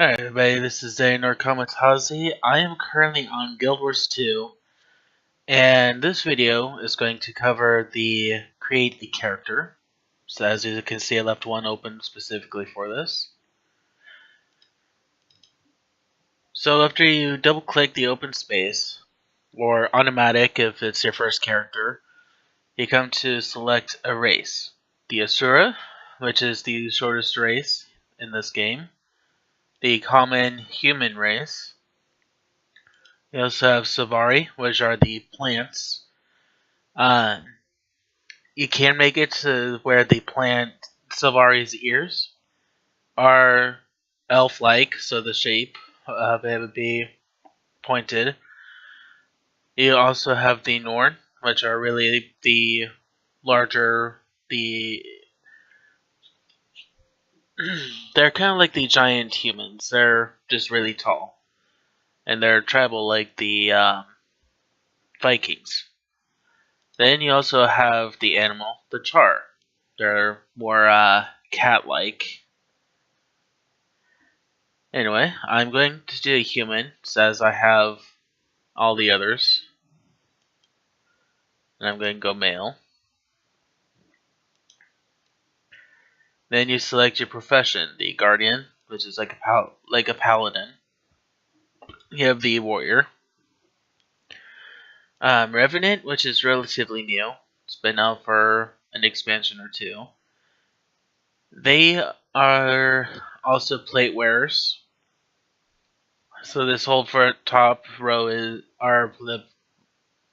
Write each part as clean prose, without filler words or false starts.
Alright everybody, this is Zaynor Kamikaze. I am currently on Guild Wars 2, and this video is going to cover the create the character. So as you can see, I left one open specifically for this. So after you double click the open space, or automatic if it's your first character, you come to select a race. The Asura, which is the shortest race in this game. The common human race. You also have Savari, which are the plants. You can make it to where the plant Savari's ears are elf-like, so the shape of it would be pointed. You also have the Norn, which are really the larger, they're kind of like the giant humans. They're just really tall. And they're tribal like the Vikings. Then you also have the animal, the Char. They're more cat-like. Anyway, I'm going to do a human, as I have all the others. And I'm going to go male. Then you select your profession, the Guardian, which is like a paladin. You have the Warrior. Revenant, which is relatively new. It's been out for an expansion or two. They are also plate wearers. So this whole top row are the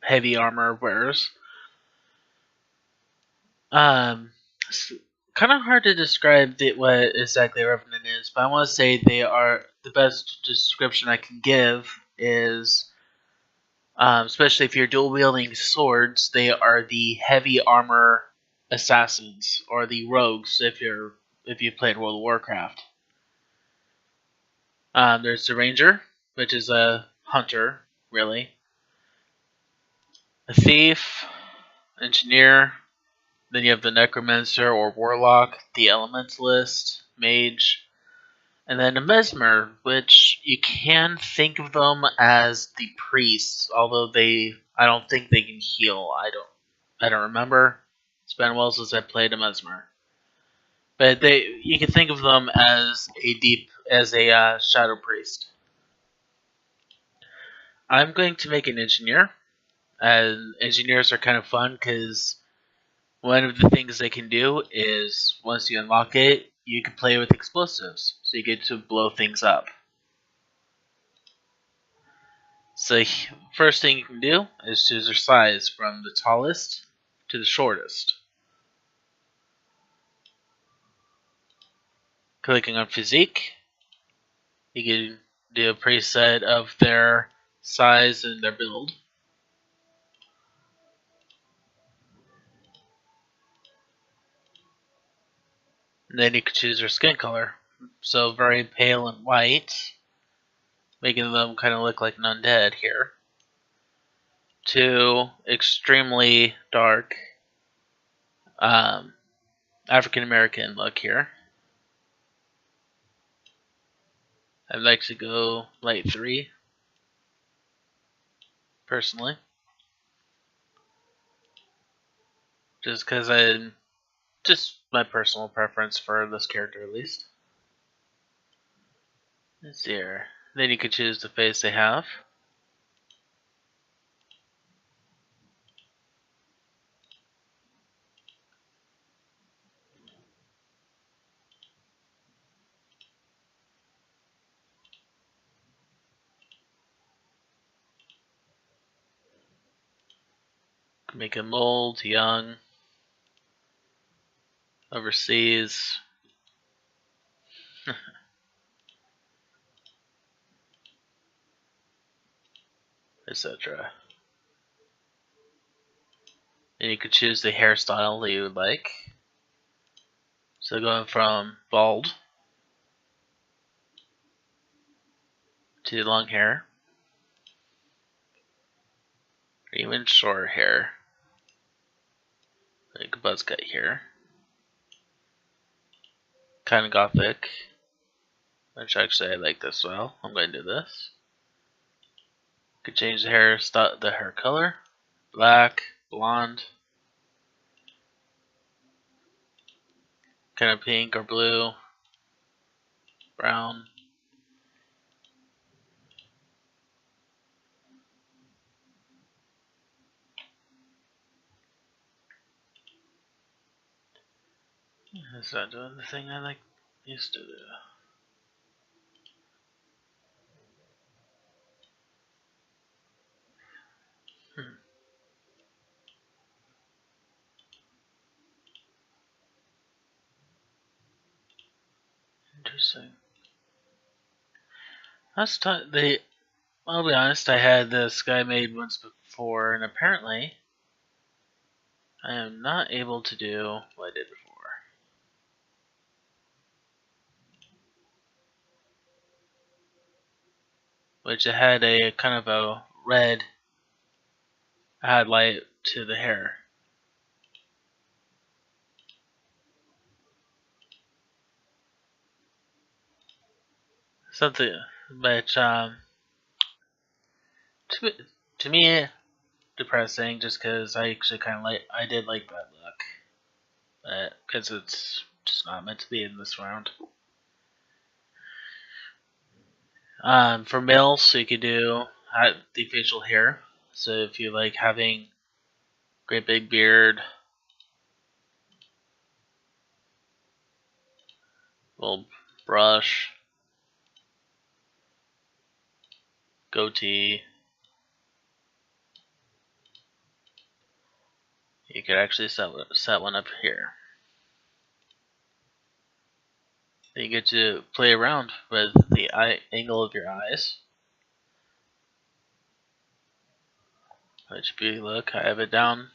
heavy armor wearers. Kind of hard to describe what exactly a Revenant is, but I want to say they are the best description I can give is, especially if you're dual wielding swords, they are the heavy armor assassins or the rogues if you played World of Warcraft. There's the Ranger, which is a hunter, really. A thief, engineer. Then you have the Necromancer or Warlock, the Elementalist, Mage, and then a Mesmer, which you can think of them as the priests, although I don't think they can heal. I don't remember. It's been a while since I played a Mesmer, but you can think of them as a Shadow Priest. I'm going to make an engineer, and engineers are kind of fun because one of the things they can do is, once you unlock it, you can play with explosives, so you get to blow things up. So first thing you can do is choose your size from the tallest to the shortest. Clicking on physique, you can do a preset of their size and their build. And then you can choose your skin color. So very pale and white, making them kind of look like an undead here, to extremely dark African American look here. I'd like to go light 3, personally, just because just my personal preference for this character at least. Let's see here. Then you can choose the face they have. Make him old, young, overseas, etc. And you could choose the hairstyle that you would like. So going from bald to long hair, or even short hair, like a buzz cut here, kind of gothic. which actually I like this well. I'm going to do this. Could change the hair color, black, blonde, kind of pink or blue, brown. It's not doing the thing I like used to do. Interesting. I'll be honest, I had this guy made once before, and apparently I am not able to do what I did before. Which it had a kind of a red highlight to the hair. Something, but to, to me, depressing just because I actually kind of I did like that look, because it's just not meant to be in this round. For males, so you could do the facial hair. So if you like having great big beard, little brush, goatee, you could actually set one up here. Then you get to play around with the angle of your eyes. Which be look, I have it down,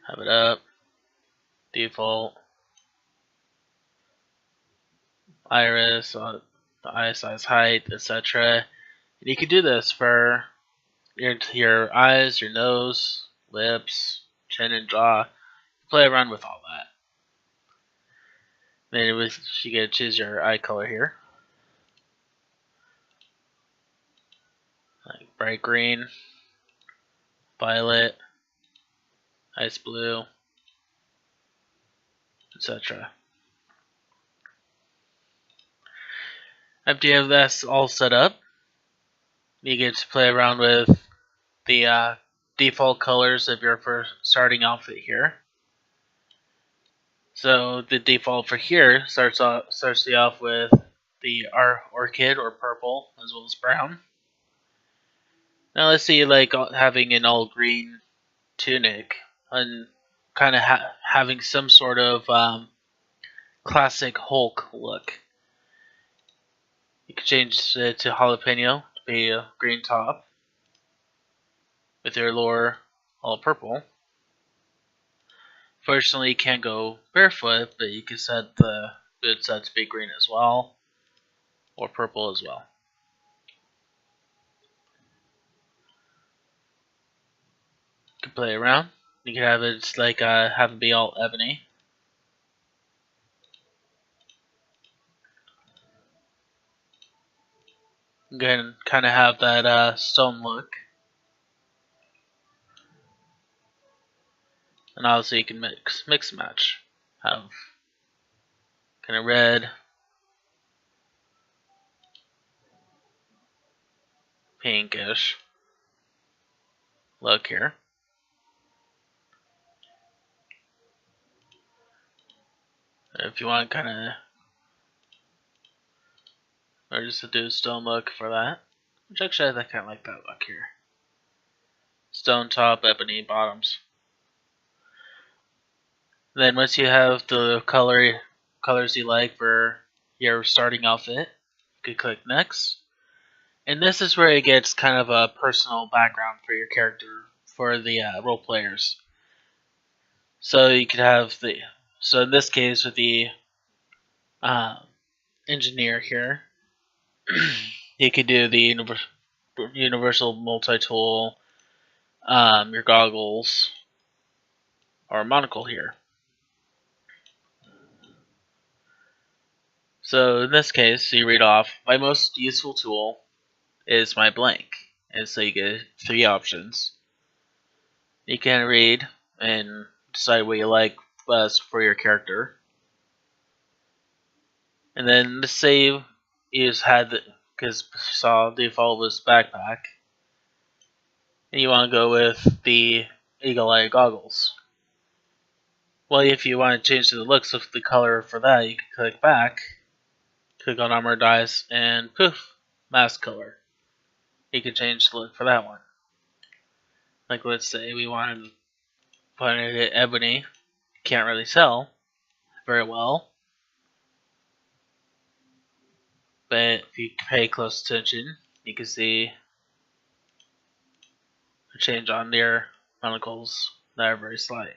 have it up, default, iris, the eye size, height, etc. And you can do this for your eyes, your nose, lips, chin, and jaw. Play around with all that. Then you get to choose your eye color here, like bright green, violet, ice blue, etc. After you have this all set up, you get to play around with the default colors of your first starting outfit here. So the default for here starts you off with the orchid or purple as well as brown. Now let's see, like having an all green tunic and kind of having some sort of classic Hulk look. You can change it to jalapeno to be a green top with your lower all purple. Fortunately, you can't go barefoot, but you can set the boot set to be green as well, or purple as well. You can play around. You can have it like have it be all ebony. You can kind of have that stone look, and obviously you can mix and match. Have kind of red, pinkish look here. If you want kind of, or just to do a stone look for that, which actually I kind of like that look here. Stone top, ebony bottoms. Then once you have the colors you like for your starting outfit, you can click next. And this is where it gets kind of a personal background for your character for the role players. So you could have so in this case with the engineer here, you could do the universal multi-tool, your goggles, or monocle here. So in this case, you read off, my most useful tool is my blank. And so you get 3 options. You can read and decide what you like best for your character. And then let's say you just had, because saw default was backpack, and you want to go with the eagle eye goggles. Well, if you want to change the looks of the color for that, you can click back, click on armor dice, and poof, mask color. You can change the look for that one. Like let's say we wanted to put it at ebony, can't really tell very well, but if you pay close attention, you can see a change on their monocles that are very slight.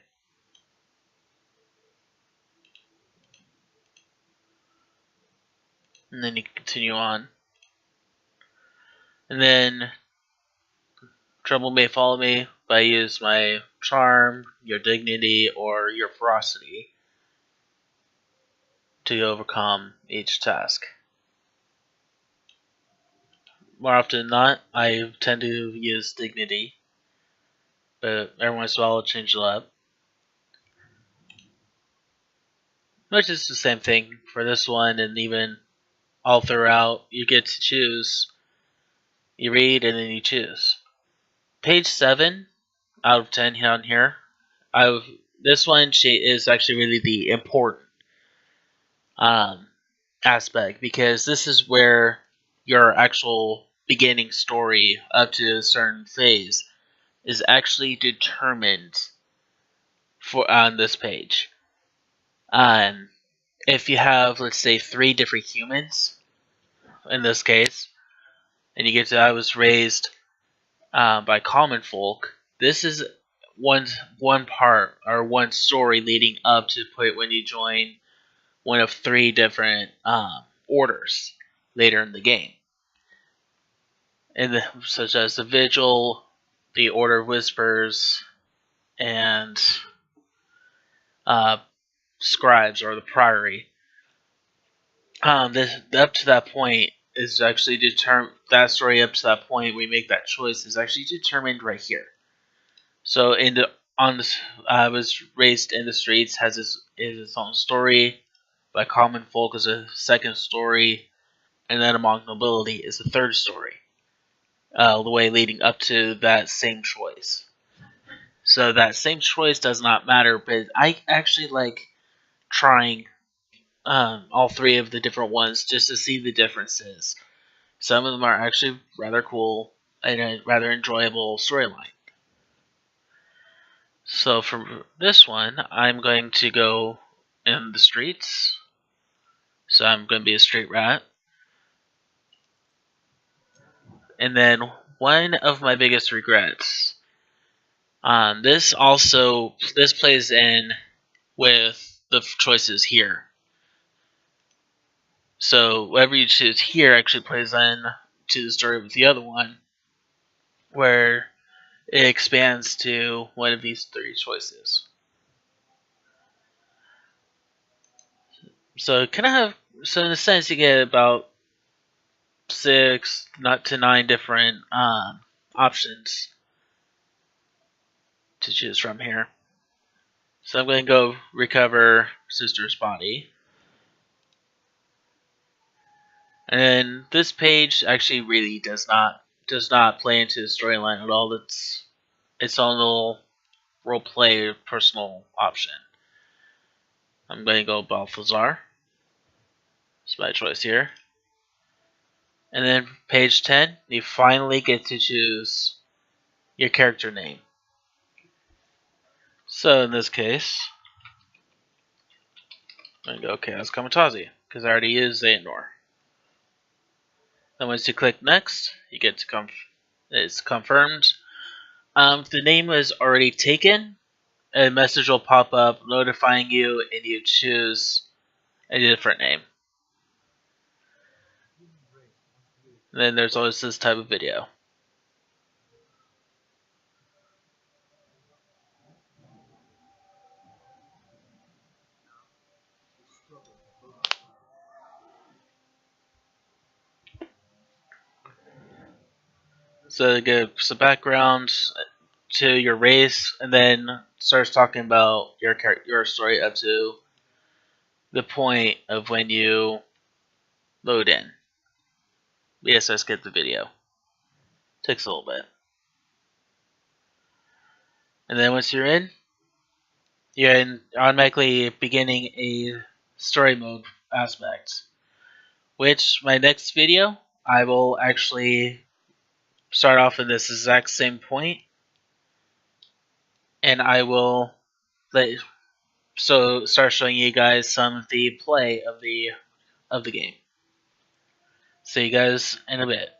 And then you can continue on. And then trouble may follow me, but I use my charm, your dignity, or your ferocity to overcome each task. More often than not, I tend to use dignity, but every once in a while I'll change it up. Which is the same thing for this one, and even all throughout, you get to choose. You read and then you choose. Page 7 out of 10 down here. This one is actually really the important aspect, because this is where your actual beginning story up to a certain phase is actually determined for on this page. If you have, let's say, 3 different humans in this case, and you get to I was raised by common folk, this is one part or one story leading up to the point when you join one of 3 different orders later in the game, such as the Vigil, the Order of Whispers, and Scribes or the Priory. This up to that point is actually determined. That story up to that point we make that choice is actually determined right here. So I was raised in the streets has its own story. By common folk is a second story, and then among nobility is a third story. The way leading up to that same choice. So that same choice does not matter, but I actually like trying all 3 of the different ones just to see the differences. Some of them are actually rather cool and a rather enjoyable storyline. So for this one, I'm going to go in the streets. So I'm going to be a street rat. And then one of my biggest regrets. This plays in with the choices here. So whatever you choose here actually plays in to the story with the other one, where it expands to one of these 3 choices. So in a sense you get about 6 not to 9 different options to choose from here. So I'm going to go recover Sister's body. And then this page actually really does not play into the storyline at all. It's its own little roleplay personal option. I'm going to go Balthazar. It's my choice here. And then page 10, you finally get to choose your character name. So in this case, I'm going to go Chaos Kamikaze, because I already used Xehanort. Then once you click next, you get to it's confirmed. If the name is already taken, a message will pop up notifying you, and you choose a different name. And then there's always this type of video. So it gives some background to your race, and then starts talking about your story up to the point of when you load in. Yes, let's get the video. Takes a little bit. And then once you're automatically beginning a story mode aspect. Which, my next video, I will actually start off at this exact same point, and I will start showing you guys some of the play of the game. See you guys in a bit.